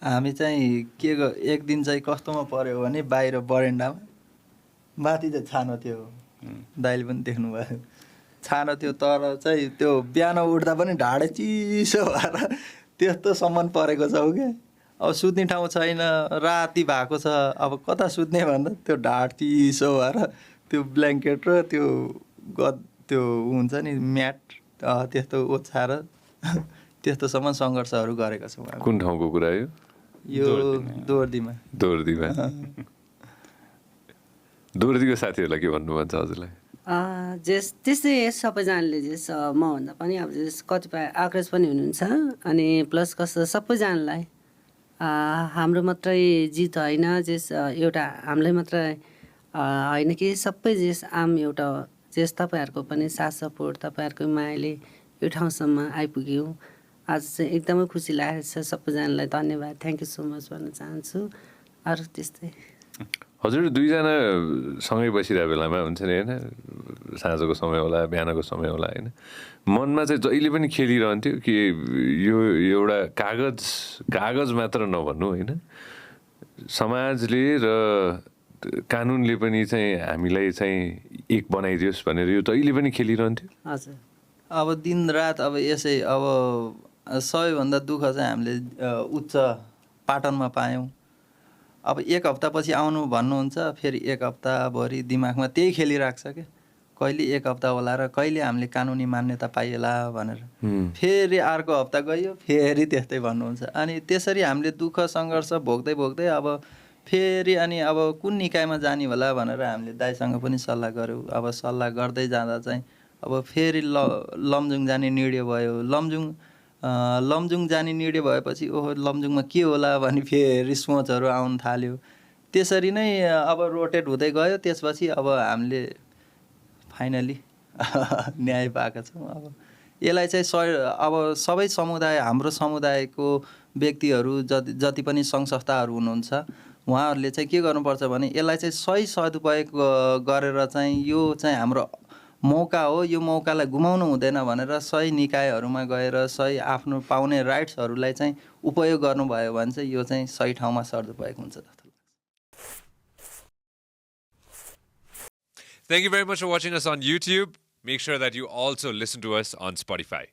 हामी चाहिँ एक दिन चाहिँ कस्तोमा पर्यो भने बाहिर बरेन्डामा माथि चाहिँ छानो थियो, दाइले पनि देख्नुभयो, छानो थियो, तर चाहिँ त्यो बिहान उठ्दा पनि ढाडे चिसो भएर त्यस्तोसम्म परेको छौँ क्या। अब सुत्ने ठाउँ छैन, राति भएको छ, अब कता सुत्ने भन्दा त्यो ढाड चिसो भएर त्यो ब्ल्याङ्केट र त्यो हुन्छ नि म्याट त्यस्तो ओछ्याएर त्यस्तोसम्म सङ्घर्षहरू गरेका छौँ। कुन ठाउँको कुरा यो दोर्दीमा। दोर्दीको साथीहरूलाई के भन्नु भन्छ हजुरलाई? त्यस्तै सबैजनाले मभन्दा पनि अब कतिपय आक्रोश पनि हुनुहुन्छ। अनि प्लस कस्तो सबैजनालाई हाम्रो मात्रै जित होइन, एउटा हामीलाई मात्रै होइन कि सबै आम एउटा तपाईँहरूको पनि साथ सपोर्ट, तपाईँहरूको मायाले यो ठाउँसम्म आइपुग्यौँ। आज चाहिँ एकदमै खुसी लागेको छ। सबैजनालाई धन्यवाद, थ्याङ्क यू सो मच भन्न चाहन्छु। अरू त्यस्तै। हजुर दुईजना सँगै बसिरहेको बेलामा हुन्छ नि होइन, साँझको समय होला, बिहानको समय होला होइन, मनमा चाहिँ जहिले पनि खेलिरहन्थ्यो कि यो एउटा कागज मात्र नभन्नु होइन, समाजले र कानुनले पनि चाहिँ हामीलाई चाहिँ एक बनाइदियोस् भनेर यो जहिले पनि खेलिरहन्थ्यो। हजुर। अब दिन रात अब यसै अब सबैभन्दा दुःख चाहिँ हामीले उच्च पाटनमा पायौँ। अब एक हप्तापछि आउनु भन्नुहुन्छ, फेरि एक हप्ताभरि दिमागमा त्यही खेलिरहेको छ क्या, कहिले एक हप्ता होला र कहिले हामीले कानुनी मान्यता पाइएला भनेर। फेरि अर्को हप्ता गयो, फेरि त्यस्तै भन्नुहुन्छ। अनि त्यसरी हामीले दुःख सङ्घर्ष भोग्दै भोग्दै अब फेरि अनि अब कुन निकायमा जाने होला भनेर हामीले दाइसँग पनि सल्लाह गऱ्यौँ। अब सल्लाह गर्दै जाँदा चाहिँ अब फेरि लमजुङ जाने निर्णय भयो। लमजुङ जाने निर्णय भएपछि ओहो लमजुङमा के होला भने फेरि सोचहरू आउन थाल्यो। त्यसरी नै अब रोटेट हुँदै गयो। त्यसपछि अब हामीले फाइनली न्याय पाएका छौँ। अब यसलाई चाहिँ अब सबै समुदाय, हाम्रो समुदायको व्यक्तिहरू जति पनि सङ्घ संस्थाहरू हुनुहुन्छ, उहाँहरूले चाहिँ के गर्नुपर्छ भने यसलाई चाहिँ सही सदुपयोग गरेर चाहिँ यो चाहिँ हाम्रो मौका हो, यो मौकालाई गुमाउनु हुँदैन भनेर सही निकायहरूमा गएर सही आफ्नो पाउने राइट्सहरूलाई चाहिँ उपयोग गर्नुभयो भने चाहिँ यो चाहिँ सही ठाउँमा सदुपयोग हुन्छ जस्तो लाग्छ। Thank you very much for watching us on YouTube. Make sure that you also listen to us on Spotify.